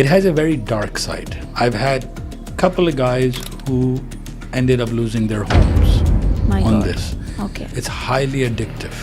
It has a very dark side. I've had a couple of guys who ended up losing their homes on this. Okay. It's highly addictive.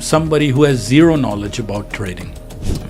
somebody who has zero knowledge about trading.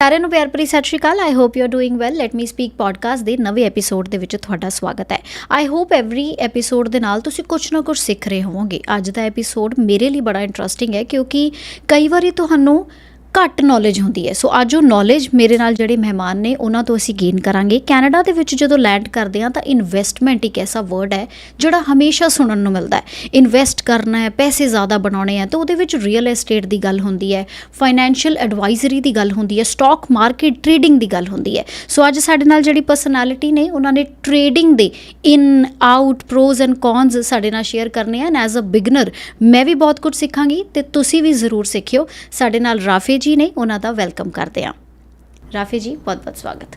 ਸਾਰਿਆਂ ਨੂੰ ਪਿਆਰ ਭਰੀ ਸਤਿ ਸ਼੍ਰੀ ਅਕਾਲ. I hope you are doing well. Let me speak podcast ਦੇ ਨਵੇਂ episode ਦੇ ਵਿੱਚ ਤੁਹਾਡਾ ਸਵਾਗਤ ਹੈ. ਆਈ ਹੋਪ ਐਵਰੀ ਐਪੀਸੋਡ ਦੇ ਨਾਲ ਤੁਸੀਂ ਕੁਝ ਨਾ ਕੁਝ ਸਿੱਖ ਰਹੇ ਹੋਵੋਗੇ. ਅੱਜ ਦਾ ਐਪੀਸੋਡ ਮੇਰੇ ਲਈ ਬੜਾ ਇੰਟਰਸਟਿੰਗ ਹੈ ਕਿਉਂਕਿ ਕਈ ਵਾਰੀ ਤੁਹਾਨੂੰ ਘੱਟ ਨੌਲੇਜ ਹੁੰਦੀ ਹੈ. ਸੋ ਅੱਜ ਉਹ ਨੌਲੇਜ ਮੇਰੇ ਨਾਲ ਜਿਹੜੇ ਮਹਿਮਾਨ ਨੇ ਉਹਨਾਂ ਤੋਂ ਅਸੀਂ ਗੇਨ ਕਰਾਂਗੇ. ਕੈਨੇਡਾ ਦੇ ਵਿੱਚ ਜਦੋਂ ਲੈਂਡ ਕਰਦੇ ਹਾਂ ਤਾਂ ਇਨਵੈਸਟਮੈਂਟ ਇੱਕ ਐਸਾ ਵਰਡ ਹੈ ਜਿਹੜਾ ਹਮੇਸ਼ਾ ਸੁਣਨ ਨੂੰ ਮਿਲਦਾ ਹੈ. ਇਨਵੈਸਟ ਕਰਨਾ ਹੈ, ਪੈਸੇ ਜ਼ਿਆਦਾ ਬਣਾਉਣੇ ਹੈ, ਤਾਂ ਉਹਦੇ ਵਿੱਚ ਰੀਅਲ ਐਸਟੇਟ ਦੀ ਗੱਲ ਹੁੰਦੀ ਹੈ, ਫਾਈਨੈਂਸ਼ੀਅਲ ਐਡਵਾਈਜ਼ਰੀ ਦੀ ਗੱਲ ਹੁੰਦੀ ਹੈ, ਸਟਾਕ ਮਾਰਕੀਟ ਟ੍ਰੇਡਿੰਗ ਦੀ ਗੱਲ ਹੁੰਦੀ ਹੈ. ਸੋ ਅੱਜ ਸਾਡੇ ਨਾਲ ਜਿਹੜੀ ਪਰਸਨੈਲਿਟੀ ਨੇ ਉਹਨਾਂ ਨੇ ਟ੍ਰੇਡਿੰਗ ਦੇ ਇਨ ਆਊਟ ਪ੍ਰੋਜ਼ ਐਂਡ ਕੌਨਸ ਸਾਡੇ ਨਾਲ ਸ਼ੇਅਰ ਕਰਨੇ ਹਨ. ਐਜ਼ ਅ ਬਿਗਨਰ ਮੈਂ ਵੀ ਬਹੁਤ ਕੁਝ ਸਿੱਖਾਂਗੀ ਅਤੇ ਤੁਸੀਂ ਵੀ ਜ਼ਰੂਰ ਸਿੱਖਿਓ. ਸਾਡੇ ਨਾਲ ਰਾਫੇ ਜੀ ਨੇ, ਉਹਨਾਂ ਦਾ ਵੈਲਕਮ ਕਰਦੇ ਹਾਂ. ਰਾਫੇ ਜੀ ਬਹੁਤ ਬਹੁਤ ਸਵਾਗਤ.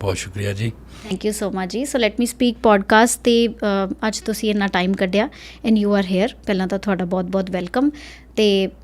ਬਹੁਤ ਸ਼ੁਕਰੀਆ ਜੀ. ਥੈਂਕ ਯੂ ਸੋ ਮਚ ਜੀ. ਸੋ ਲੈਟ ਮੀ ਸਪੀਕ ਪੋਡਕਾਸਟ 'ਤੇ ਅੱਜ ਤੁਸੀਂ ਇੰਨਾ ਟਾਈਮ ਕੱਢਿਆ ਐਂਡ ਯੂ ਆਰ ਹੇਅਰ. ਪਹਿਲਾਂ ਤਾਂ ਤੁਹਾਡਾ ਬਹੁਤ ਬਹੁਤ ਵੈਲਕਮ ਅਤੇ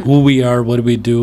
who we are, what we do,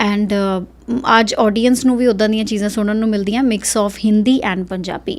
and ਅੱਜ ਆਡੀਅנס ਨੂੰ ਵੀ ਉੱਦਾਂ ਦੀਆਂ ਚੀਜ਼ਾਂ ਸੁਣਨ ਨੂੰ ਮਿਲਦੀਆਂ, mix of Hindi and Punjabi.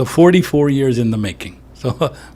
44 years in the making. So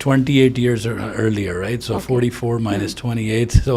28 years earlier, right? So 44 minus 28. So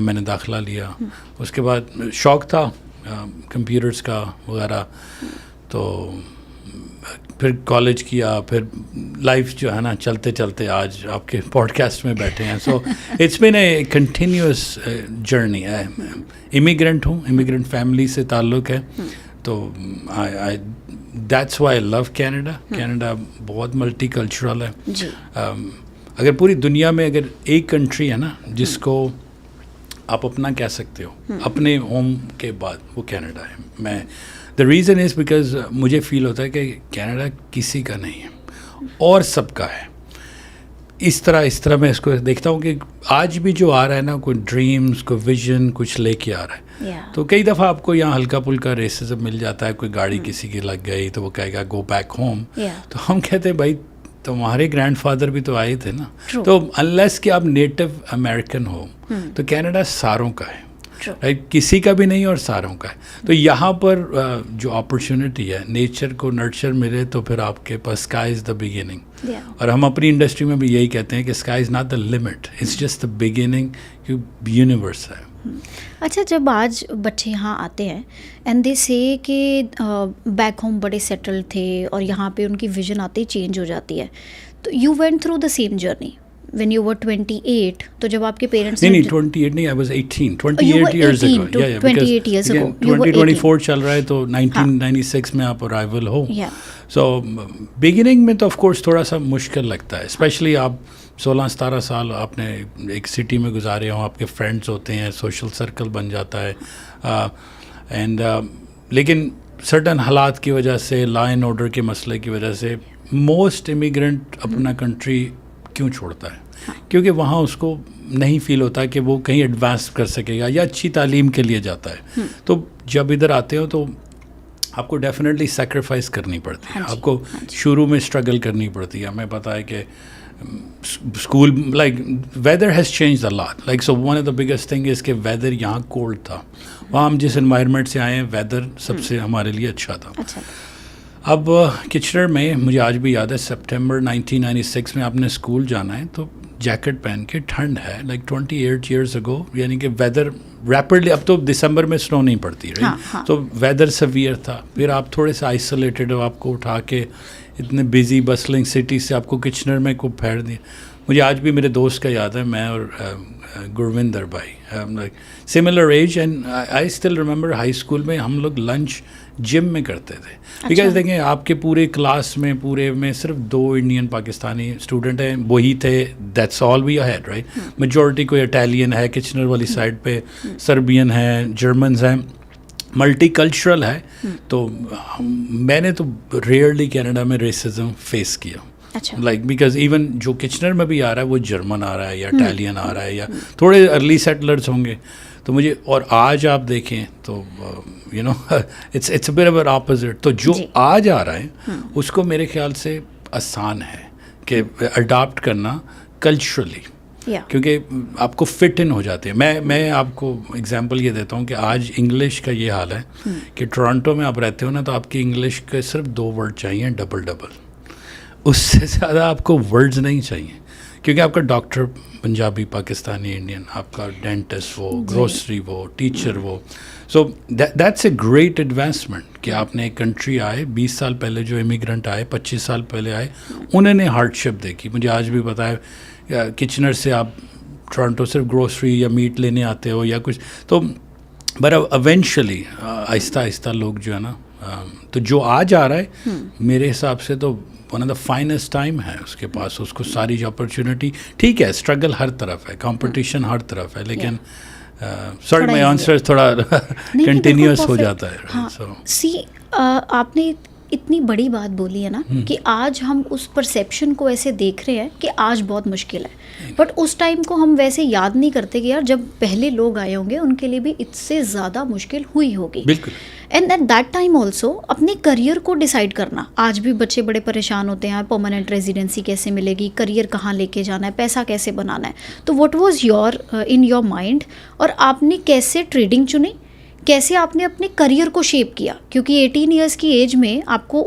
میں نے داخلہ لیا. اس کے بعد شوق تھا کمپیوٹرز کا وغیرہ, تو پھر کالج کیا, پھر لائف جو ہے نا چلتے چلتے آج آپ کے پوڈ کاسٹ میں بیٹھے ہیں. So it's been a continuous journey. Immigrant ہوں, امیگرینٹ فیملی سے تعلق ہے, تو that's why I love Canada. Canada بہت ملٹی کلچرل ہے. اگر پوری دنیا میں اگر ایک کنٹری ہے نا جس کو آپ اپنا کہہ سکتے ہو اپنے ہوم کے بعد, وہ کینیڈا ہے. میں دا ریزن از بیکاز مجھے فیل ہوتا ہے کہ کینیڈا کسی کا نہیں ہے اور سب کا ہے. اس طرح میں اس کو دیکھتا ہوں کہ آج بھی جو آ رہا ہے نا, کوئی ڈریمز, کوئی ویژن کچھ لے کے آ رہا ہے. تو کئی دفعہ آپ کو یہاں ہلکا پھلکا ریسزم مل جاتا ہے, کوئی گاڑی کسی کی لگ گئی تو وہ کہے گا گو بیک ہوم. تو ہم کہتے ہیں بھائی تمہارے گرینڈ فادر بھی تو آئے تھے نا. تو انلیس کہ آپ نیٹو امریکن ہو تو کینیڈا ساروں کا ہے, کسی کا بھی نہیں اور ساروں کا ہے. تو یہاں پر جو اپرچونٹی ہے نیچر کو نرچر ملے تو پھر آپ کے پاس اسکائی از دا بگننگ. اور ہم اپنی انڈسٹری میں بھی یہی کہتے ہیں کہ sky is not the limit, it's just the beginning, کیونکہ یونیورس ہے. اچھا, جب آج بچے یہاں آتے ہیں اینڈ دے سے کہ بیک ہوم بڑے سیٹل تھے اور یہاں پہ ان کی ویژن آتے ہی چینج ہو جاتی ہے, تو you went through the same journey when you were 28, تو جب آپ کے پیرنٹس نہیں 28 نہیں, I was 18, 28 years ago. 28 years ago. 2024 چل رہا ہے تو 1996 میں آپ ارائیول ہو. سو بگننگ میں تو آف کورس تھوڑا سا مشکل لگتا ہے, اسپیشلی آپ 16-17 سال آپ نے ایک سٹی میں گزارے ہوں, آپ کے فرینڈس ہوتے ہیں, سوشل سرکل بن جاتا ہے. اینڈ لیکن سرٹن حالات کی وجہ سے, لا اینڈ آرڈر کے مسئلے کی وجہ سے موسٹ امیگرینٹ اپنا کنٹری کیوں چھوڑتا ہے؟ کیونکہ وہاں اس کو نہیں فیل ہوتا کہ وہ کہیں ایڈوانس کر سکے گا, یا اچھی تعلیم کے لیے جاتا ہے. تو جب ادھر آتے ہو تو آپ کو ڈیفینیٹلی سیکریفائس کرنی پڑتی ہے, آپ کو شروع میں اسٹرگل کرنی پڑتی ہے. ہمیں پتہ ہے کہ school like whether has change a lot, like so one of the biggest thing is کہ ویدر یہاں کولڈ تھا, وہاں ہم جس انوائرمنٹ سے آئے ہیں ویدر سب سے ہمارے لیے اچھا تھا. اب کچرر میں مجھے آج بھی یاد ہے سپٹمبر 1996 میں آپ نے اسکول جانا ہے تو جیکٹ پہن کے, ٹھنڈ ہے, لائک 28 ایئرس اگو, یعنی کہ ویدر ریپڈلی, اب تو دسمبر میں سنو نہیں پڑتی رائٹ, تو ویدر سویئر تھا. پھر آپ تھوڑے سے آئسولیٹڈ ہو, آپ کو اٹھا کے اتنے بزی بسلنگ سٹی سے آپ کو کچنر میں کو پھیر دیا. مجھے آج بھی میرے دوست کا یاد ہے, میں اور گروندر بھائی, similar age, and I still remember high school میں ہم لوگ لنچ جم میں کرتے تھے. بیکاز دیکھیں آپ کے پورے کلاس میں پورے میں صرف 2 انڈین پاکستانی اسٹوڈنٹ ہیں, وہی تھے, that's all we had right. Majority کوئی اٹیلین ہے کچنر والی سائڈ پہ, سربین ہیں, جرمنز ہیں, ملٹی کلچرل ہے. تو میں نے تو ریئرلی کینیڈا میں ریسزم فیس کیا, لائک بیکاز ایون جو کچنر میں بھی آ رہا ہے وہ جرمن آ رہا ہے یا اٹیلین آ رہا ہے یا تھوڑے ارلی سیٹلرز ہوں گے. تو مجھے, اور آج آپ دیکھیں تو you know it's a bit of opposite. تو جو آج آ رہا ہے اس کو میرے خیال سے آسان ہے کہ اڈاپٹ کرنا کلچرلی, کیونکہ آپ کو فٹ ان ہو جاتے ہیں. میں آپ کو اگزامپل یہ دیتا ہوں کہ آج انگلش کا یہ حال ہے کہ ٹورانٹو میں آپ رہتے ہو نا, تو آپ کی انگلش کے صرف 2 ورڈ چاہیے, ڈبل, اس سے زیادہ آپ کو ورڈز نہیں چاہیے, کیونکہ آپ کا ڈاکٹر پنجابی, پاکستانی, انڈین, آپ کا ڈینٹسٹ وہ, گروسری وہ, ٹیچر وہ. So that's a great advancement کہ آپ نے ایک کنٹری آئے, 20 سال پہلے جو امیگرینٹ آئے, 25 سال پہلے آئے, انہوں نے ہارڈ شپ دیکھی. مجھے آج بھی پتہ ہے کچنر سے آپ ٹورانٹو صرف گروسری یا میٹ لینے آتے ہو یا کچھ, تو بٹ ایونچولی آہستہ آہستہ لوگ جو ہے نا, تو جو آج آ رہا ہے میرے حساب سے تو one of the finest time ہے اس کے پاس, اس کو ساری جو اپرچونیٹی. ٹھیک ہے اسٹرگل ہر طرف ہے, کمپٹیشن ہر طرف ہے, لیکن سوری مائی آنسر تھوڑا کنٹینیوس ہو جاتا ہے. سی آپ نے اتنی بڑی بات بولی ہے نا کہ آج ہم اس پرسیپشن کو ایسے دیکھ رہے ہیں کہ آج بہت مشکل ہے, بٹ اس ٹائم کو ہم ویسے یاد نہیں کرتے کہ یار جب پہلے لوگ آئے ہوں گے ان کے لیے بھی اس سے زیادہ مشکل ہوئی ہوگی. بالکل. And at that time also اپنے کریئر کو ڈیسائڈ کرنا, آج بھی بچے بڑے پریشان ہوتے ہیں, پرماننٹ ریزیڈنسی کیسے ملے گی, کریئر کہاں لے کے جانا ہے, پیسہ کیسے بنانا ہے. تو what was your in your mind, اور آپ نے کیسے ٹریڈنگ چنی, کیسے آپ نے اپنے کریئر کو شیپ کیا, کیونکہ 18 ایئرس کی ایج میں آپ کو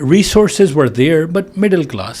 resources were there but middle class।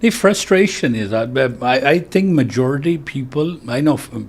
The frustration is that I think majority people, I know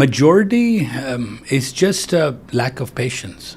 Majority is just a lack of patience.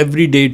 every day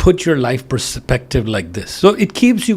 put your life perspective like this, so it keeps you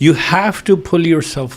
you have to pull yourself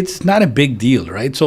it's not a big deal, right? So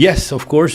yes of course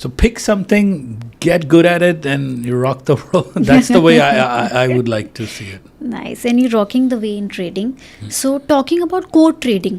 so pick something, get good at it, and you rock the world. That's the way I would like to see it. Nice, and you're rocking the way in trading. So talking about core trading,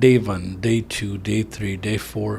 day 1, day 2, day 3, day 4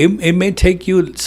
it may take you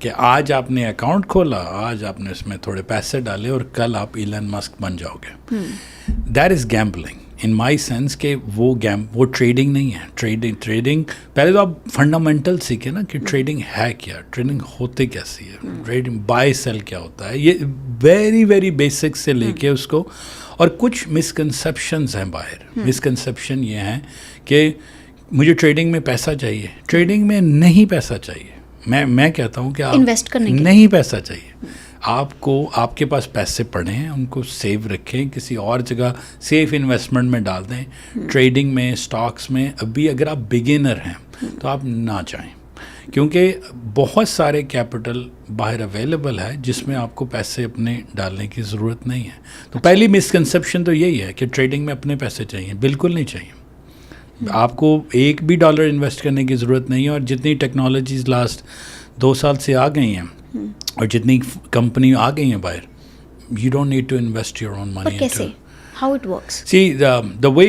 کہ آج آپ نے account کھولا, آج آپ نے اس میں تھوڑے پیسے ڈالے اور کل آپ ایلن مسک بن جاؤ گے. That is gambling in my sense کہ وہ ٹریڈنگ نہیں ہے. ٹریڈنگ پہلے تو آپ فنڈامنٹل سیکھیں نا کہ ٹریڈنگ ہے کیا, ٹریڈنگ ہوتے کیسی ہے, ٹریڈنگ بائی سیل کیا ہوتا ہے, یہ ویری ویری بیسک سے لے کے اس کو. اور کچھ مسکنسیپشنز ہیں باہر. مسکنسیپشن یہ ہیں کہ مجھے ٹریڈنگ میں پیسہ چاہیے. ٹریڈنگ میں نہیں پیسہ چاہیے. میں کہتا ہوں کہ آپ انویسٹ کرنے کے نہیں پیسہ چاہیے. آپ کے پاس پیسے پڑے ہیں, ان کو سیو رکھیں, کسی اور جگہ سیف انویسٹمنٹ میں ڈال دیں. ٹریڈنگ میں, اسٹاکس میں ابھی اگر آپ بگنر ہیں تو آپ نہ جائیں, کیونکہ بہت سارے کیپٹل باہر اویلیبل ہے جس میں آپ کو پیسے اپنے ڈالنے کی ضرورت نہیں ہے. تو پہلی مسکنسیپشن تو یہی ہے کہ ٹریڈنگ میں اپنے پیسے چاہیے. بالکل نہیں چاہیے. آپ کو ایک بھی ڈالر انویسٹ کرنے کی ضرورت نہیں ہے. اور جتنی ٹیکنالوجیز لاسٹ 2 سال سے آ گئی ہیں اور جتنی کمپنی آ گئی ہیں باہر, you don't need to invest your own money. کیسے, how it works? See the way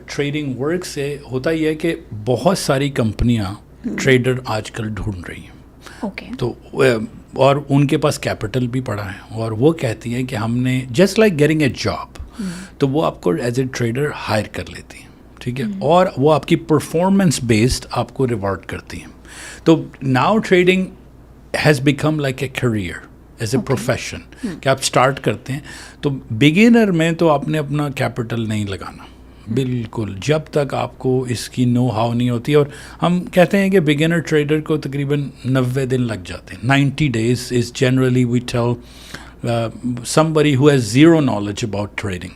trading work سے ہوتا یہ ہے کہ بہت ساری کمپنیاں ٹریڈر آج کل ڈھونڈ رہی ہیں. اوکے. تو اور ان کے پاس کیپٹل بھی پڑا ہے, اور وہ کہتی ہیں کہ ہم نے just like getting a job, تو وہ آپ کو ایز اے ٹریڈر ہائر کر لیتی ہیں. ٹھیک ہے, اور وہ آپ کی پرفارمنس بیسڈ آپ کو ریوارڈ کرتی ہیں. تو now trading has become like a career as a profession, کہ آپ اسٹارٹ کرتے ہیں. تو بگنر میں تو آپ نے اپنا کیپٹل نہیں لگانا بالکل, جب تک آپ کو اس کی نو ہاؤ نہیں ہوتی. اور ہم کہتے ہیں کہ بگنر ٹریڈر کو تقریباً 90 دن لگ جاتے ہیں. 90 days is generally we tell somebody who has zero knowledge about trading.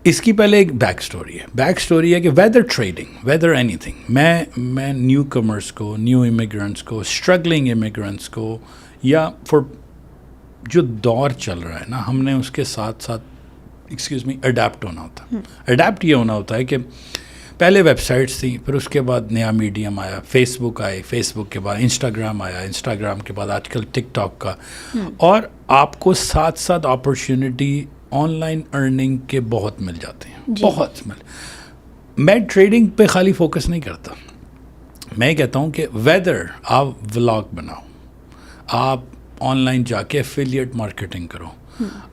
اس کی پہلے ایک بیک اسٹوری ہے کہ whether trading whether anything, میں نیو کمرس کو, نیو امیگرینٹس کو, اسٹرگلنگ امیگرینٹس کو, یا فار جو دور چل رہا ہے نا, ہم نے اس کے ساتھ اڈیپٹ ہونا ہوتا ہے. اڈیپٹ یہ ہونا ہوتا ہے کہ پہلے ویب سائٹس تھیں, پھر اس کے بعد نیا میڈیم آیا, فیس بک آئے, فیس بک کے بعد انسٹاگرام آیا, انسٹاگرام کے بعد آج کل ٹک ٹاک کا, اور آپ کو ساتھ آپرچونیٹی آن لائن ارننگ کے بہت مل جاتے ہیں. بہت میں ٹریڈنگ پہ خالی فوکس نہیں کرتا. میں کہتا ہوں کہ ویدر آپ ولاگ بناؤ, آپ آن لائن جا کے ایفیلیٹ مارکیٹنگ کرو,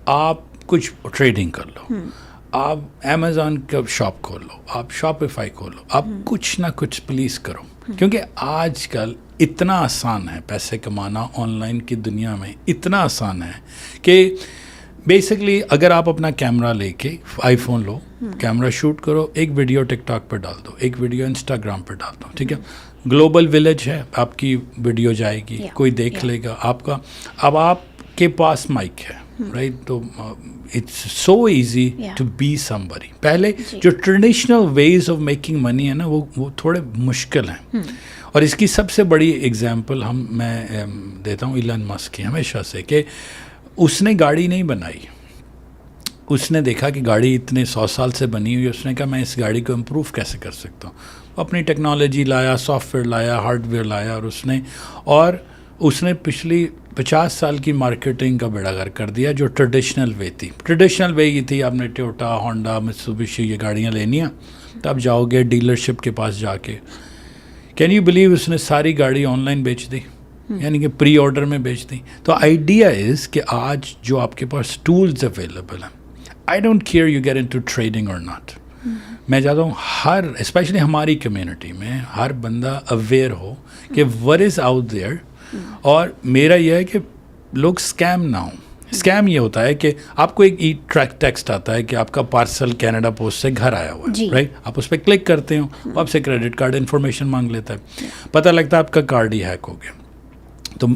آپ کچھ ٹریڈنگ کر لو, آپ امیزون کا شاپ کھول لو, آپ شاپیفائی کھول لو, آپ کچھ نہ کچھ پلیز کرو. کیونکہ آج کل اتنا آسان ہے پیسے کمانا آن لائن کی دنیا میں, اتنا آسان ہے کہ بیسکلی اگر آپ اپنا کیمرہ لے کے آئی فون لو, کیمرہ شوٹ کرو, ایک ویڈیو ٹک ٹاک پہ ڈال دو, ایک ویڈیو انسٹاگرام پہ ڈال دو. ٹھیک ہے, گلوبل ولیج ہے, آپ کی ویڈیو جائے گی, کوئی دیکھ لے گا آپ کا. اب آپ کے پاس مائک ہے, رائٹ, تو it's so easy to be somebody. پہلے جو traditional ways of making money ہے نا, وہ تھوڑے مشکل ہیں. اور اس کی سب سے بڑی ایگزامپل میں دیتا ہوں ایلن مسک کی ہمیشہ سے, کہ اس نے گاڑی نہیں بنائی, اس نے دیکھا کہ گاڑی اتنے 100 سال سے بنی ہوئی, اس نے کہا میں اس گاڑی کو امپروو کیسے کر سکتا ہوں. اپنی ٹیکنالوجی لایا, سافٹ ویئر لایا, ہارڈ ویئر لایا, اور اس نے پچھلی 50 سال کی مارکیٹنگ کا بیڑا غرق کر دیا. جو ٹریڈیشنل وے تھی, ٹریڈیشنل وے یہ تھی, آپ نے ٹویوٹا, ہونڈا, میتسوبیشی یہ گاڑیاں لینی ہیں, تب جاؤ گے ڈیلرشپ کے پاس جا کے. کین یو بلیو اس نے ساری گاڑی آن لائن بیچ دی, یعنی کہ پری آرڈر میں بیچ دیں. تو آئیڈیا از کہ آج جو آپ کے پاس ٹولز اویلیبل ہیں, I don't care you get into trading اور ناٹ. میں چاہتا ہوں اسپیشلی ہماری کمیونٹی میں ہر بندہ اویئر ہو کہ what is out there. اور میرا یہ ہے کہ لوگ اسکیم نہ ہوں. اسکیم یہ ہوتا ہے کہ آپ کو ایک ٹیکسٹ آتا ہے کہ آپ کا پارسل کینیڈا پوسٹ سے گھر آیا ہوا ہے, رائٹ, آپ اس پہ کلک کرتے ہو, آپ سے کریڈٹ کارڈ انفارمیشن مانگ لیتا ہے, پتہ لگتا ہے آپ کا کارڈ ہی ہیک ہو گیا. تو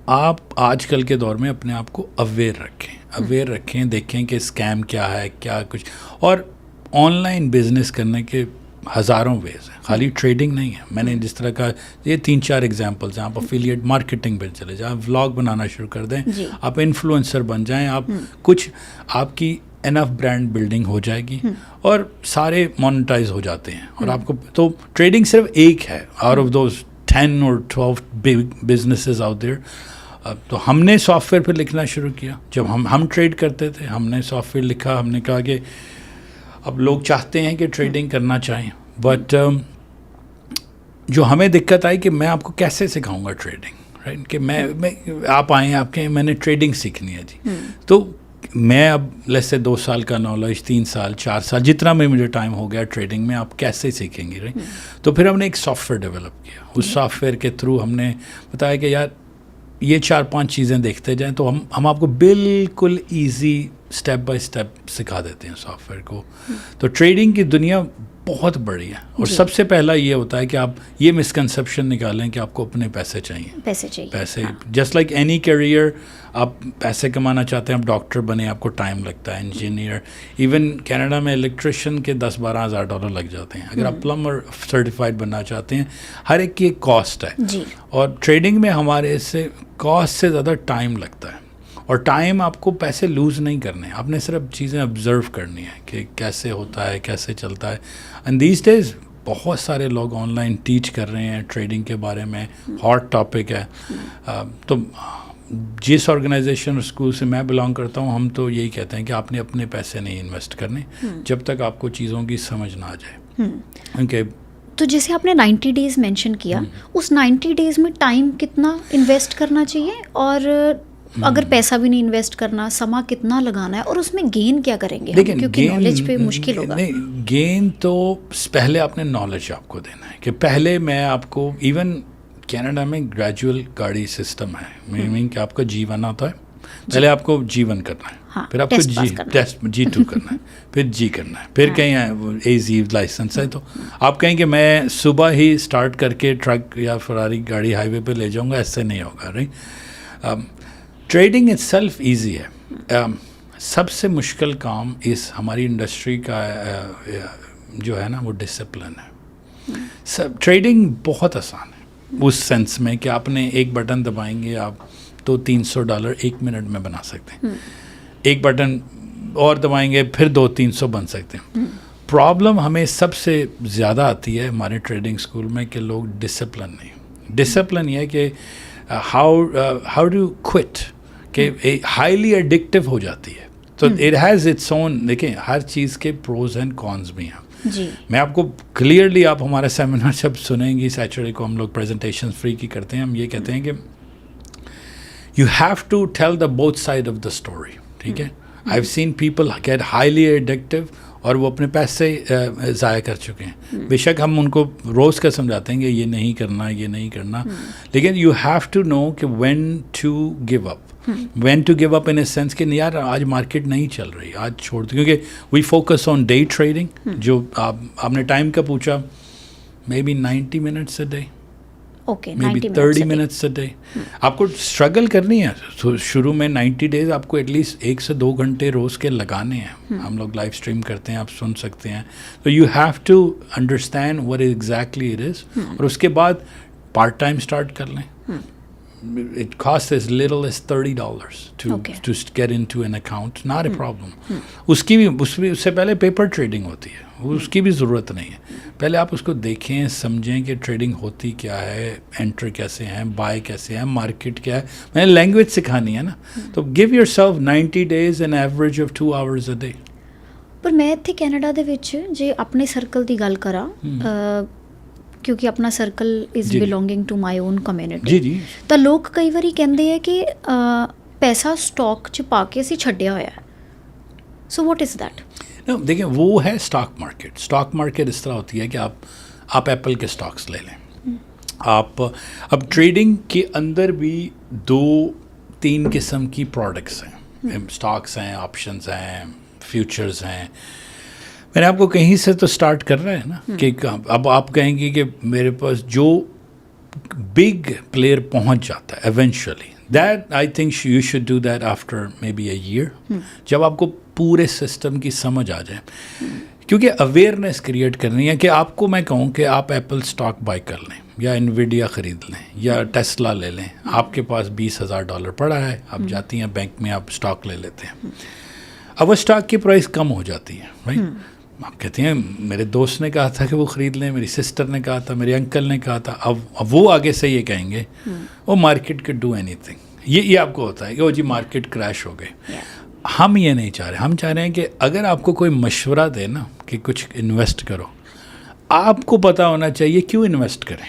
آپ آج کل کے دور میں اپنے آپ کو اویئر رکھیں, دیکھیں کہ اسکیم کیا ہے, کیا کچھ. اور آن لائن بزنس کرنے کے ہزاروں ویز ہیں, خالی ٹریڈنگ نہیں ہے. میں نے جس طرح کا یہ 3-4 ایگزامپلس ہیں. آپ افیلیٹ مارکیٹنگ پہ چلے جائیں, ولاگ بنانا شروع کر دیں, آپ انفلوئنسر بن جائیں, آپ کچھ آپ کی انف برانڈ بلڈنگ ہو جائے گی, اور سارے مونیٹائز ہو جاتے ہیں. اور آپ کو تو ٹریڈنگ صرف ایک ہے out of those 10 or 12 big businesses out there. تو ہم نے سافٹ ویئر پہ لکھنا شروع کیا. جب ہم ٹریڈ کرتے تھے, ہم نے سافٹ ویئر لکھا, ہم نے کہا کہ اب لوگ چاہتے ہیں کہ ٹریڈنگ کرنا چاہیں, بٹ جو ہمیں دقت آئی کہ میں آپ کو کیسے سکھاؤں گا ٹریڈنگ, رائٹ کہ میں آپ آئیں آپ کہیں میں نے ٹریڈنگ سیکھنی ہے جی, تو میں اب لیٹس سے 2 سال کا نالج 3 سال 4 سال جتنا میں مجھے ٹائم ہو گیا ٹریڈنگ میں, آپ کیسے سیکھیں گے رائٹ. تو پھر ہم نے ایک سافٹ ویئر ڈیولپ کیا, اس سافٹ ویئر کے تھرو ہم نے بتایا کہ یار یہ 4-5 چیزیں دیکھتے جائیں تو ہم آپ کو بالکل ایزی اسٹیپ بائی اسٹیپ سکھا دیتے ہیں سافٹ ویئر کو. تو ٹریڈنگ کی دنیا بہت بڑی ہے, اور سب سے پہلا یہ ہوتا ہے کہ آپ یہ مسکنسیپشن نکالیں کہ آپ کو اپنے پیسے چاہیے. پیسے جسٹ لائک اینی کیریئر, آپ پیسے کمانا چاہتے ہیں, آپ ڈاکٹر بنے آپ کو ٹائم لگتا ہے, انجینئر, ایون کینیڈا میں الیکٹریشین کے $10-12 ہزار لگ جاتے ہیں. اگر آپ پلمبر سرٹیفائڈ بننا چاہتے ہیں, ہر ایک کی ایک کاسٹ ہے. اور ٹریڈنگ میں ہمارے سے کاسٹ سے زیادہ ٹائم لگتا ہے, اور ٹائم آپ کو پیسے لوز نہیں کرنے, آپ نے صرف چیزیں آبزرو کرنی ہے کہ کیسے ہوتا ہے, کیسے چلتا ہے. اینڈ دیز ڈیز بہت سارے لوگ آن لائن ٹیچ کر رہے ہیں ٹریڈنگ کے بارے میں, ہاٹ ٹاپک ہے. تو جس آرگنائزیشن اور اسکول سے میں بلانگ کرتا ہوں, ہم تو یہی کہتے ہیں کہ آپ نے اپنے پیسے نہیں انویسٹ کرنے جب تک آپ کو چیزوں کی سمجھ نہ آ جائے. کیونکہ تو جیسے آپ نے 90 ڈیز مینشن کیا, اس 90 ڈیز میں ٹائم کتنا انویسٹ کرنا چاہیے, اور اگر پیسہ بھی نہیں انویسٹ کرنا, سما کتنا لگانا ہے, اور اس میں گین کیا کریں گے, کیونکہ نالج پہ مشکل ہوگا. گین تو پہلے آپ نے نالج آپ کو دینا ہے کہ پہلے میں آپ کو, ایون کینیڈا میں گریجول گاڑی سسٹم ہے, میننگ کہ آپ کا جی1 آتا ہے, پہلے آپ کو جی1 کرنا ہے, پھر آپ کو جی2 کرنا ہے, پھر جی کرنا ہے, پھر کہیں اے لائسنس ہے. تو آپ کہیں کہ میں صبح ہی اسٹارٹ کر کے ٹرک یا فراری گاڑی ہائی وے پہ لے جاؤں گا, ایسے نہیں ہوگا right. Trading it self easy ہے. سب سے مشکل کام اس ہماری انڈسٹری کا جو ہے نا وہ ڈسپلن ہے. ٹریڈنگ بہت آسان ہے اس سینس میں کہ آپ نے ایک بٹن دبائیں گے آپ تو $300 1 منٹ میں بنا سکتے ہیں, ایک بٹن اور دبائیں گے پھر 200-300 بن سکتے ہیں. پرابلم ہمیں سب سے زیادہ آتی ہے ہمارے ٹریڈنگ اسکول میں کہ لوگ ڈسپلن نہیں. ڈسپلن یہ ہے کہ ہاؤ ڈو کوئٹ, کہ ہائیلی ایڈکٹیو ہو جاتی ہے. تو اٹ ہیز اٹس اون, دیکھیں ہر چیز کے پروز اینڈ کونز بھی ہیں. میں آپ کو کلیئرلی, آپ ہمارا سیمینار جب سنیں گی سیچرڈے کو, ہم لوگ پریزنٹیشن فری کی کرتے ہیں, ہم یہ کہتے ہیں کہ you have to tell the both side of the story. ٹھیک ہے, I have seen people get highly addictive اور وہ اپنے پیسے ضائع کر چکے ہیں. بے شک ہم ان کو روز کا سمجھاتے ہیں کہ یہ نہیں کرنا, یہ نہیں کرنا, لیکن یو ہیو ٹو نو کہ when to give up. When to give up in a sense کہ یار آج مارکیٹ نہیں چل رہی, آج چھوڑ دیں, کیونکہ we focus on day trading. جو آپ نے ٹائم کا پوچھا, maybe 90 minutes a day, maybe 30 minutes a day. آپ کو اسٹرگل کرنی ہے شروع میں. 90 ڈیز آپ کو ایٹ لیسٹ 1 سے 2 گھنٹے روز کے لگانے ہیں. ہم لوگ لائیو اسٹریم کرتے ہیں, آپ سن سکتے ہیں. تو you have to understand what exactly it is, اور اس کے بعد پارٹ ٹائم اسٹارٹ کر لیں. It costs as little as $30 to get into an account. Not a problem. اس سے پہلے پیپر ٹریڈنگ ہوتی ہے, اس کی بھی ضرورت نہیں ہے. پہلے آپ اس کو دیکھیں, سمجھیں کہ ٹریڈنگ ہوتی کیا ہے, انٹر کیسے ہیں, بائی کیسے ہیں, مارکیٹ کیا ہے. میں نے لینگویج سکھانی ہے نا. تو give yourself 90 days an average of 2 hours a day. ਪਰ ਮੈਂ ਇੱਥੇ ਕੈਨੇਡਾ ਦੇ ਵਿੱਚ ਜੇ ਆਪਣੇ ਸਰਕਲ ਦੀ ਗੱਲ ਕਰਾਂ, ਕਿਉਂਕਿ ਆਪਣਾ circle is belonging to my own community, ਜੀ, ਤਾਂ ਲੋਕ ਕਈ ਵਾਰੀ ਕਹਿੰਦੇ ਆ ਕਿ ਪੈਸਾ ਸਟਾਕ 'ਚ ਪਾ ਕੇ ਅਸੀਂ ਛੱਡਿਆ ਹੋਇਆ. ਸੋ ਵਾਟ ਇਜ਼ ਦੈਟ? دیکھیں وہ ہے اسٹاک مارکیٹ. اسٹاک مارکیٹ اس طرح ہوتی ہے کہ آپ ایپل کے اسٹاکس لے لیں. آپ اب ٹریڈنگ کے اندر بھی 2-3 قسم کی پروڈکٹس ہیں. اسٹاکس ہیں, آپشنز ہیں, فیوچرز ہیں. میں نے آپ کو کہیں سے تو اسٹارٹ کر رہا ہے نا کہ اب آپ کہیں گے کہ میرے پاس جو بگ پلیئر پہنچ جاتا ہے eventually, that I think you should do that after maybe a year, جب آپ کو پورے سسٹم کی سمجھ آ جائے. کیونکہ اویئرنیس کریٹ کرنی ہے کہ آپ کو میں کہوں کہ آپ ایپل اسٹاک بائی کر لیں یا انویڈیا خرید لیں یا ٹیسلا لے لیں. آپ کے پاس $20,000 پڑا ہے, آپ جاتی ہیں بینک میں, آپ اسٹاک لے لیتے ہیں. اب وہ اسٹاک کی پرائز کم ہو جاتی ہے, رائٹ. آپ کہتے ہیں میرے دوست نے کہا تھا کہ وہ خرید لیں, میری سسٹر نے کہا تھا, میرے انکل نے کہا تھا. اب وہ آگے سے یہ کہیں گے وہ market could do any thing. یہ آپ کو ہوتا ہے کہ وہ جی مارکیٹ کریش ہو گئی. ہم یہ نہیں چاہ رہے. ہم چاہ رہے ہیں کہ اگر آپ کو کوئی مشورہ دے نا کہ کچھ انویسٹ کرو, آپ کو پتہ ہونا چاہیے کیوں انویسٹ کریں.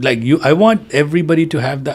like you I want everybody to have the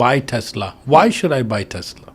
buy Tesla, why should I buy Tesla?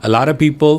A lot of people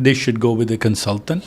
They should go with a consultant,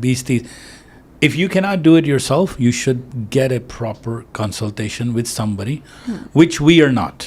20-30। If you cannot do it yourself, you should get a proper consultation with somebody, which we are not.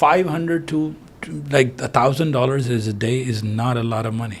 $500 to like $1,000 is a day is not a lot of money.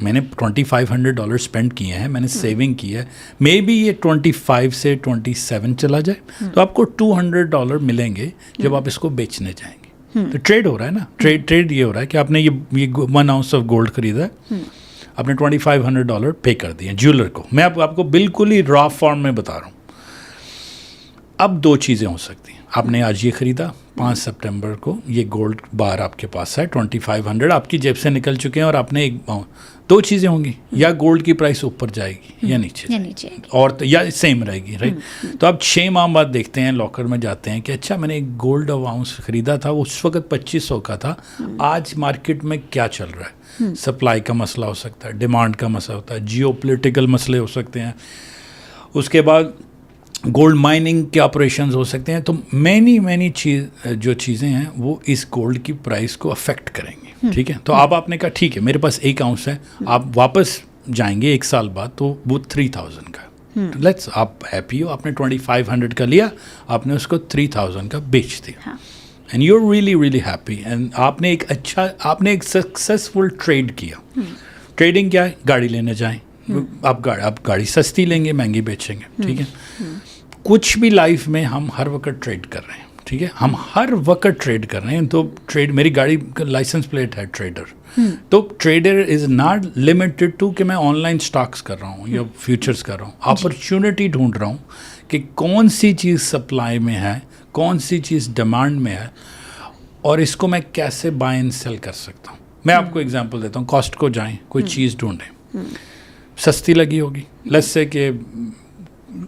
میں نے $2,500 spend کیے ہیں, میں نے saving کی ہے, may be یہ 25 سے 27 چلا جائے, تو آپ کو $200 ملیں گے جب آپ اس کو بیچنے جائیں گے. تو ٹریڈ ہو رہا ہے نا, ٹریڈ یہ ہو رہا ہے کہ آپ نے یہ 1 ounce آف گولڈ خریدا ہے, آپ نے $2,500 پے کر دیے جیولر کو. میں آپ کو بالکل ہی را فارم میں بتا رہا ہوں. اب 2 چیزیں ہو سکتی ہیں. آپ نے آج یہ خریدا 5 سپٹمبر کو, یہ گولڈ بار آپ کے پاس ہے, 2,500 آپ کی جیب سے نکل چکے ہیں, اور آپ نے 2 چیزیں ہوں گی, یا گولڈ کی پرائس اوپر جائے گی یا نیچے, اور یا سیم رہے گی, رائٹ. تو آپ 6 ماہ بعد دیکھتے ہیں, لاکر میں جاتے ہیں کہ اچھا میں نے ایک گولڈ آؤنس خریدا تھا, وہ اس وقت 2,500 کا تھا, آج مارکیٹ میں کیا چل رہا ہے. سپلائی کا مسئلہ ہو سکتا ہے, ڈیمانڈ کا مسئلہ ہوتا ہے, جیو پولیٹیکل مسئلے ہو سکتے ہیں, اس کے بعد گولڈ مائننگ کے آپریشنز ہو سکتے ہیں. تو مینی جو چیزیں ہیں وہ اس گولڈ کی پرائس کو افیکٹ کریں گے, ٹھیک ہے. تو آپ نے کہا ٹھیک ہے میرے پاس 1 ounce ہے, آپ واپس جائیں گے 1 سال بعد تو وہ 3,000 کا, لیٹس آپ ہیپی ہو, آپ نے 2,500 کا لیا, آپ نے اس کو 3,000 کا بیچ دیا, and you are really happy, اینڈ آپ نے ایک سکسیزفل ٹریڈ کیا. ٹریڈنگ کیا ہے, گاڑی لینے جائیں, آپ گاڑی سستی لیں گے, مہنگی بیچیں گے, ٹھیک ہے. کچھ بھی لائف میں ہم ہر وقت ٹریڈ کر رہے ہیں, ٹھیک ہے, ہم ہر وقت ٹریڈ کر رہے ہیں. تو ٹریڈ, میری گاڑی کا لائسنس پلیٹ ہے ٹریڈر, تو trader is not limited to کہ میں آن لائن اسٹاکس کر رہا ہوں یا فیوچرس کر رہا ہوں. اپرچونٹی ڈھونڈ رہا ہوں کہ کون سی چیز سپلائی میں ہے, کون سی چیز ڈیمانڈ میں ہے, اور اس کو میں کیسے بائی اینڈ سیل کر سکتا ہوں. میں آپ کو ایگزامپل دیتا ہوں. کاسٹ کو جائیں, کوئی چیز ڈھونڈیں, سستی لگی ہوگی, لیٹس سے کہ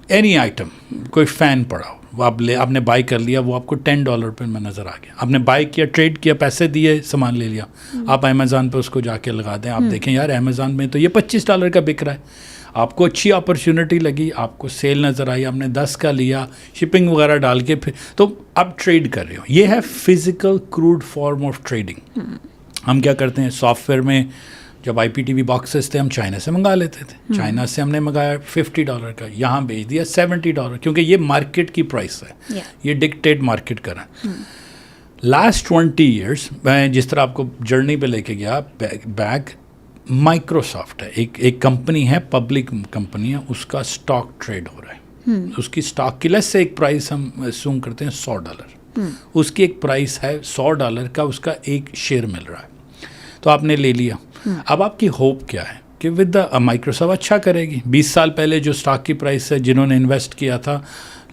اینی آئٹم, کوئی فین پڑا ہو, وہ آپ نے بائی کر لیا, وہ آپ کو $10 پہ میں نظر آ گیا, آپ نے بائی کیا, ٹریڈ کیا, پیسے دیے, سامان لے لیا, آپ امیزون پہ اس کو جا کے لگا دیں, آپ دیکھیں یار امیزون میں تو یہ $25 کا بک رہا ہے, آپ کو اچھی اپرچونٹی لگی, آپ کو سیل نظر آئی, آپ نے 10 کا لیا, شپنگ وغیرہ ڈال کے, پھر تو آپ ٹریڈ کر رہے ہو. یہ ہے physical crude form of trading. ہم کیا کرتے ہیں, سافٹ ویئر میں جب IPTV باکسز تھے ہم چائنا سے منگا لیتے تھے, چائنا سے ہم نے منگایا $50 کا, یہاں بیچ دیا $70, کیونکہ یہ مارکیٹ کی پرائس ہے, یہ ڈکٹیٹ مارکیٹ کر رہا ہے. لاسٹ 20 years میں جس طرح آپ کو جرنی پہ لے کے گیا, بیک مائکروسافٹ ہے, ایک کمپنی ہے, پبلک کمپنی ہے, اس کا اسٹاک ٹریڈ ہو رہا ہے. اس کی اسٹاک کی لیس سے ایک پرائس ہم اسیوم کرتے ہیں $100, اس کی ایک پرائس ہے $100 کا, اس کا ایک شیئر مل رہا ہے, تو آپ نے لے لیا. اب آپ کی ہوپ کیا ہے کہ ود دا مائکروسافٹ اچھا کرے گی. 20 سال پہلے جو اسٹاک کی پرائس ہے, جنہوں نے انویسٹ کیا تھا,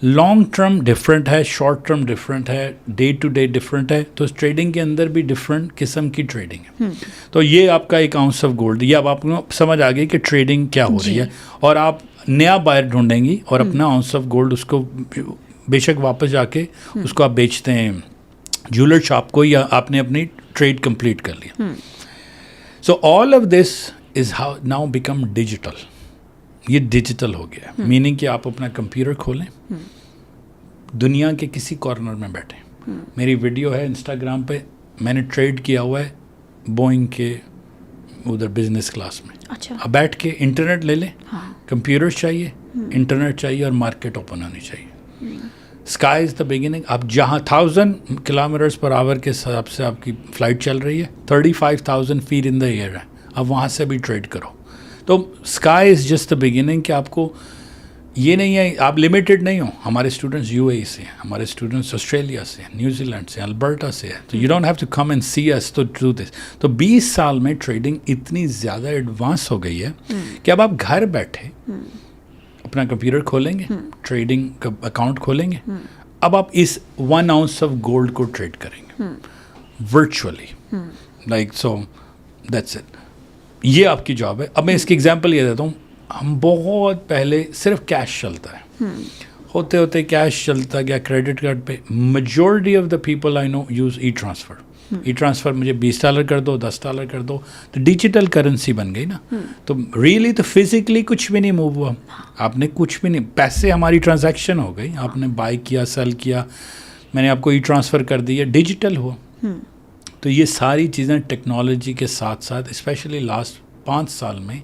لانگ ٹرم ڈفرینٹ ہے, شارٹ ٹرم ڈفرینٹ ہے, ڈے ٹو ڈے ڈفرینٹ ہے. تو اس ٹریڈنگ کے اندر بھی ڈفرینٹ قسم کی ٹریڈنگ ہے. تو یہ آپ کا 1 ounce آف گولڈ, یہ اب آپ کو سمجھ آ گئی کہ ٹریڈنگ کیا ہو رہی ہے, اور آپ نیا بائر ڈھونڈیں گی, اور اپنا ounce آف گولڈ اس کو بے شک واپس جا کے اس کو آپ بیچتے ہیں جیولر شاپ کو, یا آپ نے اپنی ٹریڈ کمپلیٹ کر لیا. So all of this is how now become digital. یہ ڈیجیٹل ہو گیا, میننگ کہ آپ اپنا کمپیوٹر کھولیں, دنیا کے کسی کارنر میں بیٹھیں. میری ویڈیو ہے انسٹاگرام پہ, میں نے ٹریڈ کیا ہوا ہے بوئنگ کے ادھر بزنس کلاس میں. اب بیٹھ کے انٹرنیٹ لے لیں, کمپیوٹر چاہیے, انٹرنیٹ چاہیے, اور مارکیٹ اوپن ہونی چاہیے. Sky is the beginning. آپ جہاں 1000 km/h کے حساب سے آپ کی فلائٹ چل رہی ہے, 35,000 feet ان دا ایئر ہے, اب وہاں سے بھی ٹریڈ کرو. تو sky is just the beginning, کہ آپ کو یہ نہیں ہے, آپ لمیٹڈ نہیں ہو. ہمارے اسٹوڈنٹس UAE سے ہیں, ہمارے اسٹوڈنٹس آسٹریلیا سے ہیں, نیوزی لینڈ سے, البرٹا سے ہیں. تو you don't have to come and see us to do this. تو 20 سال میں ٹریڈنگ اتنی زیادہ ایڈوانس ہو گئی ہے کہ اب آپ گھر بیٹھے اپنا کمپیوٹر کھولیں گے, ٹریڈنگ کا اکاؤنٹ کھولیں گے, اب آپ اس 1 ounce آف گولڈ کو ٹریڈ کریں گے virtually, like so that's it. یہ آپ کی جاب ہے. اب میں اس کی ایگزامپل یہ دیتا ہوں. ہم بہت پہلے صرف کیش چلتا ہے, ہوتے ہوتے کیش چلتا گیا, کریڈٹ کارڈ پہ. Majority of the people I know use e transfer. E transfer مجھے $20 کر دو, $10 کر دو, تو ڈیجیٹل کرنسی بن گئی نا. تو ریئلی تو فزیکلی کچھ بھی نہیں موو ہوا, آپ نے کچھ بھی نہیں, پیسے ہماری ٹرانزیکشن ہو گئی, آپ نے بائی کیا, سیل کیا, میں نے آپ کو ای ٹرانسفر کر دیا, ڈیجیٹل ہوا. تو یہ ساری چیزیں ٹیکنالوجی کے ساتھ ساتھ اسپیشلی لاسٹ 5 سال میں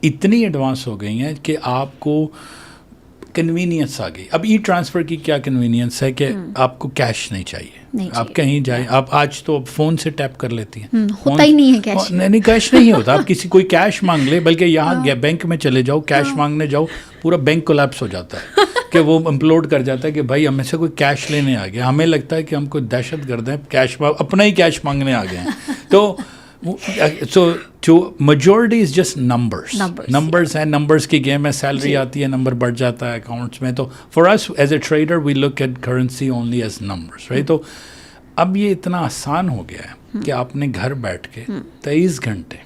اتنی ایڈوانس ہو گئی ہیں کہ آپ کو کنوینئنس آ گئی. اب ای ٹرانسفر کی کیا کنوینئنس ہے کہ آپ کو کیش نہیں چاہیے, آپ کہیں جائیں, آپ آج تو فون سے ٹیپ کر لیتی ہیں, ہوتا ہی نہیں ہے کیش. نہیں کیش نہیں ہوتا, آپ کسی کوئی کیش مانگ لے, بلکہ یہاں بینک میں چلے جاؤ کیش مانگنے جاؤ, پورا بینک کولیپس ہو جاتا ہے کہ وہ امپلوڈ کر جاتا ہے کہ بھائی ہمیں سے کوئی کیش لینے آ گیا, ہمیں لگتا ہے کہ ہم کوئی دہشت گرد ہیں, کیش اپنا ہی کیش مانگنے آ گئے ہیں. تو میجورٹی از جسٹ نمبرس ہیں, نمبرس کی گیم ہے, سیلری آتی ہے, نمبر بڑھ جاتا ہے اکاؤنٹس میں. تو for us as a trader we look at currency only as numbers, right. تو اب یہ اتنا آسان ہو گیا ہے کہ آپ نے گھر بیٹھ کے 23 گھنٹے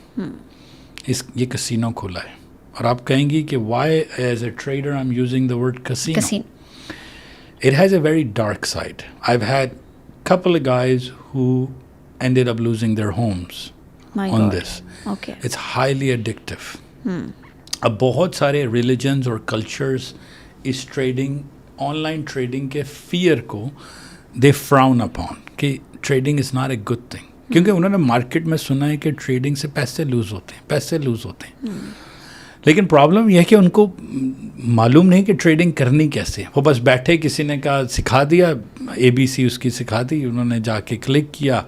یہ کسینو کھولا ہے, اور آپ کہیں گی کہ why as a trader I am using the word casino. It has a very dark side. I've had a couple of guys who ended up losing their homes on this. Okay. It's highly addictive. اب بہت سارے religions اور cultures اس trading, online trading کے فیئر کو دے frown upon کہ trading is not a good thing, کیونکہ انہوں نے مارکیٹ میں سنا ہے کہ ٹریڈنگ سے پیسے لوز ہوتے ہیں. لیکن پرابلم یہ ہے کہ ان کو معلوم نہیں کہ ٹریڈنگ کرنی کیسے. وہ بس بیٹھے, کسی نے کہا سکھا دیا, ABC اس کی سکھا دی, انہوں نے جا کے کلک کیا,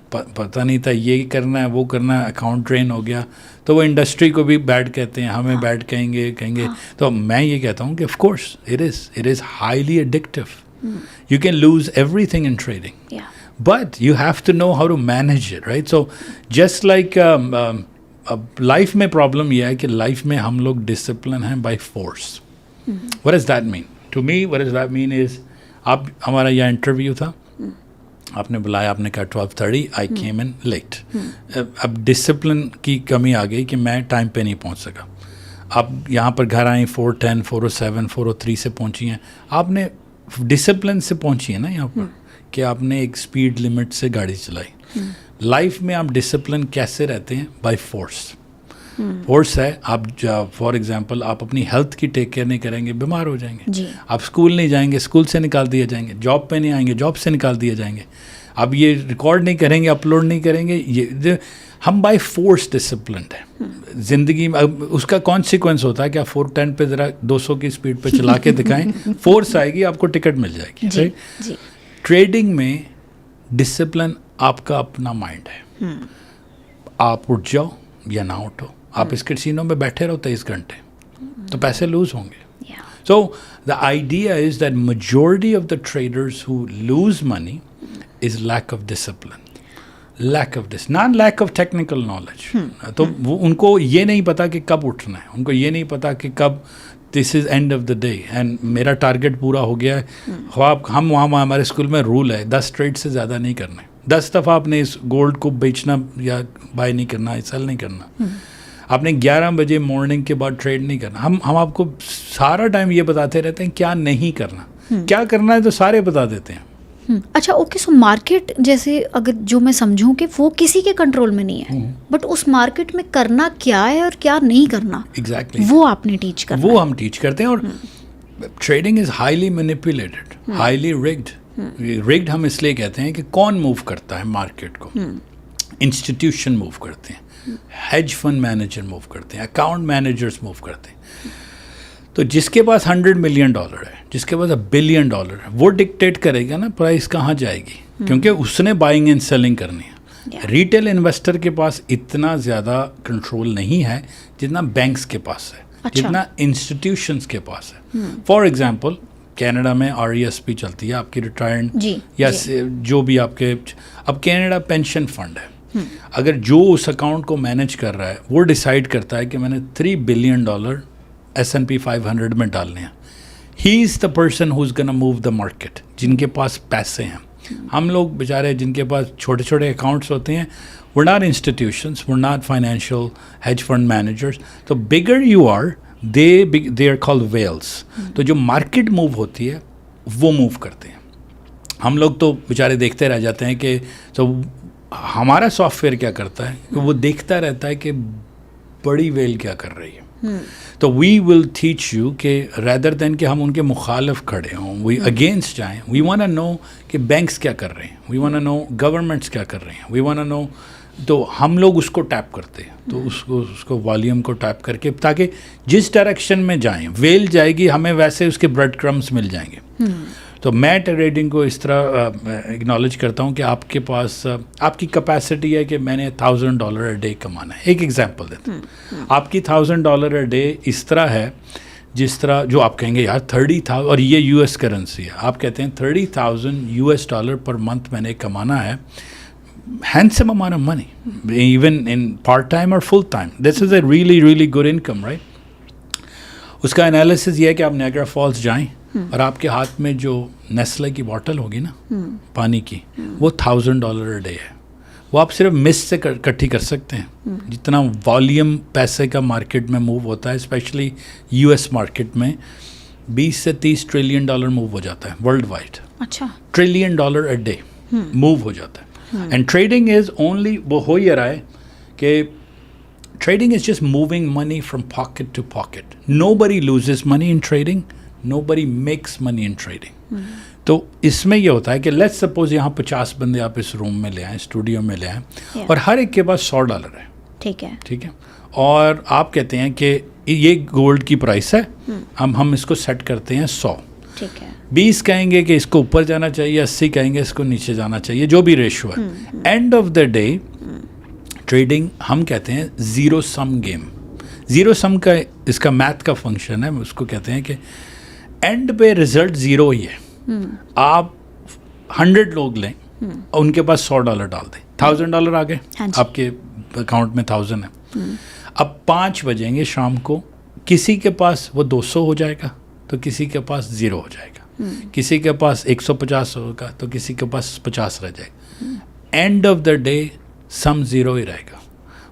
پتہ نہیں تھا یہ کرنا ہے وہ کرنا ہے, اکاؤنٹ ڈرین ہو گیا. تو وہ انڈسٹری کو بھی بیڈ کہتے ہیں, ہمیں بیڈ کہیں گے. تو میں یہ کہتا ہوں کہ of course it is highly addictive. You can lose everything in trading, but you have to know how to manage it, right. So just like اب لائف میں پرابلم یہ ہے کہ لائف میں ہم لوگ ڈسپلن ہیں by force. What is that mean to me? What is that mean is, آپ ہمارا یہ انٹرویو تھا, آپ نے بلایا, آپ نے کہا 12:30, آئی کیم ان لیٹ. اب ڈسپلن کی کمی آ گئی کہ میں ٹائم پہ نہیں پہنچ سکا. آپ یہاں پر گھر آئیں 4:10, 4:07, 4:03 سے پہنچی ہیں. آپ نے ڈسپلن سے پہنچی ہیں نا یہاں پر, کہ آپ نے ایک اسپیڈ لمٹ سے گاڑی چلائی. لائف میں آپ ڈسپلن کیسے رہتے ہیں؟ بائی فورس ہے. آپ فار ایگزامپل آپ اپنی ہیلتھ کی ٹیک کیئر نہیں کریں گے, بیمار ہو جائیں گے. آپ اسکول نہیں جائیں گے, اسکول سے نکال دیے جائیں گے. جاب پہ نہیں آئیں گے, جاب سے نکال دیے جائیں گے. آپ یہ ریکارڈ نہیں کریں گے, اپلوڈ نہیں کریں گے. یہ ہم بائی فورس ڈسپلنڈ ہیں زندگی میں. اس کا کانسیکوینس ہوتا ہے کہ آپ 4:10 پہ ذرا 200 کی اسپیڈ پہ چلا کے دکھائیں, فورس آئے گی, آپ کو ٹکٹ مل جائے گی. ٹریڈنگ میں ڈسپلن آپ کا اپنا مائنڈ ہے. آپ اٹھ جاؤ یا نہ اٹھو, آپ اس کسینو میں بیٹھے رہو 23 گھنٹے, تو پیسے لوز ہوں گے. So the idea is that majority of the traders who lose money is lack of discipline, not lack of technical knowledge. تو وہ ان کو یہ نہیں پتا کہ کب اٹھنا ہے, ان کو یہ نہیں پتا کہ کب this is end of the day and میرا ٹارگیٹ پورا ہو گیا ہے. ہم وہاں ہمارے اسکول میں رول ہے 10 ٹریڈ سے زیادہ نہیں کرنے. 10 دفعہ آپ نے اس گولڈ کو بیچنا یا بائی نہیں کرنا, سیل نہیں کرنا. آپ نے 11 بجے مارننگ کے بعد ٹریڈ نہیں کرنا. ہم آپ کو سارا ٹائم یہ بتاتے رہتے ہیں کیا نہیں کرنا, کیا کرنا ہے تو سارے بتا دیتے ہیں. اچھا اوکے, سو مارکیٹ جیسے اگر جو میں سمجھوں کہ وہ کسی کے کنٹرول میں نہیں ہے, بٹ اس مارکیٹ میں کرنا کیا ہے اور کیا نہیں کرنا, ایگزیکٹلی وہ آپ نے ٹیچ کرنا, وہ ہم ٹیچ کرتے ہیں. اور trading is highly manipulated, highly rigged. Rigged ہم اس لیے کہتے ہیں کہ کون موو کرتا ہے مارکیٹ کو؟ انسٹیٹیوشن موو کرتے ہیں, ہیج فنڈ مینیجر موو کرتے ہیں, اکاؤنٹ مینیجرز موو کرتے ہیں. تو جس کے پاس $100 ملین ہے, جس کے پاس $1 بلین ہے, وہ ڈکٹیٹ کرے گا نا پرائز کہاں جائے گی, کیونکہ اس نے بائنگ اینڈ سیلنگ کرنی ہے. ریٹیل انویسٹر کے پاس اتنا زیادہ کنٹرول نہیں ہے جتنا بینکس کے پاس ہے, جتنا انسٹیٹیوشنس کے پاس ہے. فار ایگزامپل کینیڈا میں RESP چلتی ہے, آپ کی ریٹائرڈ یا جو بھی آپ کے, اب کینیڈا پینشن فنڈ ہے. اگر جو اس اکاؤنٹ کو مینیج کر رہا ہے وہ ڈیسائیڈ کرتا ہے کہ میں نے $3 بلین S&P 500 میں ڈالنے ہیں, ہی از دا پرسن ہو از گنا موو دا مارکیٹ. جن کے پاس پیسے ہیں, ہم لوگ بیچارے جن کے پاس چھوٹے چھوٹے اکاؤنٹس ہوتے ہیں, we're not institutions, we're not financial hedge fund managers. تو bigger you are, they are called whales. تو جو مارکیٹ موو ہوتی ہے وہ موو کرتے ہیں. ہم لوگ تو بیچارے دیکھتے رہ جاتے ہیں کہ تو ہمارا سافٹ ویئر کیا کرتا ہے کہ وہ دیکھتا رہتا ہے کہ بڑی ویل کیا کر رہی ہے. تو وی ول ٹیچ یو کہ ریدر دین کہ ہم ان کے مخالف کھڑے ہوں, وی اگینسٹ جائیں. وی وانٹ ٹو نو کہ بینکس کیا کر رہے ہیں, we want to know governments کیا کر رہے ہیں, وی وانٹ ٹو نو تو ہم لوگ اس کو ٹیپ کرتے ہیں, تو اس کو والیوم کو ٹیپ کر کے, تاکہ جس ڈائریکشن میں جائیں ویل جائے گی, ہمیں ویسے اس کے بریڈ کرمز مل جائیں گے. تو میں ٹریڈنگ کو اس طرح اگنالج کرتا ہوں کہ آپ کے پاس آپ کی کیپیسٹی ہے کہ میں نے $1,000 اے ڈے کمانا ہے. ایک ایگزامپل دیتا ہوں, آپ کی $1,000 اے ڈے اس طرح ہے جس طرح جو آپ کہیں گے یار 30,000, اور یہ یو ایس کرنسی ہے, آپ کہتے ہیں $30,000 پر منتھ میں نے کمانا ہے. handsome amount of money, even in part-time or full-time. This is a really, really good income, right? اس کا انالیسز یہ ہے کہ آپ نیاگرا فالز جائیں اور آپ کے ہاتھ میں جو نیسلے کی باٹل ہوگی نا پانی کی, وہ $1,000 اے ڈے ہے. وہ آپ صرف مس سے اکٹھی کر سکتے ہیں. جتنا والیوم پیسے کا مارکیٹ میں موو ہوتا ہے, اسپیشلی یو ایس مارکیٹ میں 20 سے 30 ٹریلین ڈالر موو ہو جاتا ہے ورلڈ وائڈ. اچھا, trillion dollar a day move ہو جاتا ہے. اینڈ ٹریڈنگ از اونلی, وہ ہو یہ رہا ہے کہ trading is just moving money from pocket to pocket. Nobody loses money in trading, nobody makes money in trading. تو اس میں یہ ہوتا ہے کہ لیٹس سپوز یہاں 50 بندے آپ اس روم میں لے آئیں, اسٹوڈیو میں لے آئیں, اور ہر ایک کے پاس $100 ہے. ٹھیک ہے, ٹھیک ہے, اور آپ کہتے ہیں کہ یہ گولڈ کی پرائس ہے, ہم اس کو سیٹ کرتے ہیں 100. ٹھیک ہے, 20 کہیں گے کہ اس کو اوپر جانا چاہیے, 80 کہیں گے اس کو نیچے جانا چاہیے, جو بھی ریشو ہے. And of the day trading ہم کہتے ہیں زیرو سم گیم. زیرو سم کا اس کا میتھ کا فنکشن ہے, اس کو کہتے ہیں کہ اینڈ پہ رزلٹ زیرو ہی ہے. آپ 100 لوگ لیں اور ان کے پاس $100 ڈال دیں, $1,000 آ گئے, آپ کے اکاؤنٹ میں 1000 ہے. اب 5 بجیں گے شام کو, کسی کے پاس وہ 200 ہو جائے گا تو کسی کے پاس 0 ہو جائے گا, کسی کے پاس 150 ہوگا تو کسی کے پاس 50 رہ جائے گا. And of the day some 0 ہی رہے گا,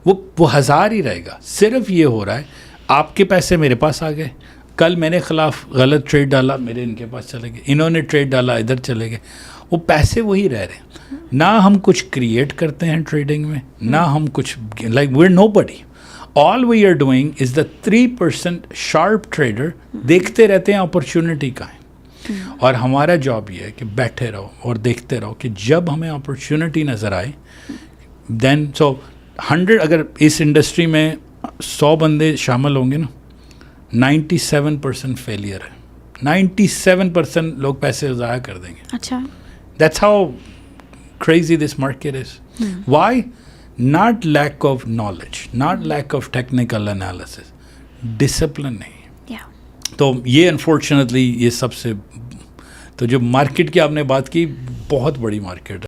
وہ 1000 ہی رہے گا. صرف یہ ہو رہا ہے آپ کے پیسے میرے پاس آ گئے, کل میں نے خلاف غلط ٹریڈ ڈالا, میرے ان کے پاس چلے گئے, انہوں نے ٹریڈ ڈالا ادھر چلے گئے, وہ پیسے وہی رہ رہے ہیں. نہ ہم کچھ کریٹ کرتے ہیں ٹریڈنگ میں, نہ ہم کچھ, like where nobody. All we are doing is the 3% sharp trader. دیکھتے رہتے ہیں اپرچونٹی کا ہے, اور ہمارا جاب یہ ہے کہ بیٹھے رہو اور دیکھتے رہو کہ جب ہمیں اپرچونٹی نظر آئے دین. سو 100 اگر اس انڈسٹری میں 100 بندے شامل ہوں گے نا, 97% فیلئر ہے. 97% لوگ پیسے ضائع کر دیں گے. اچھا, that's how crazy this market is. Why? Not lack of knowledge, not lack of technical analysis, discipline نہیں. تو یہ انفارچونیٹلی یہ سب سے, تو جو مارکیٹ کی آپ نے بات کی, بہت بڑی مارکیٹ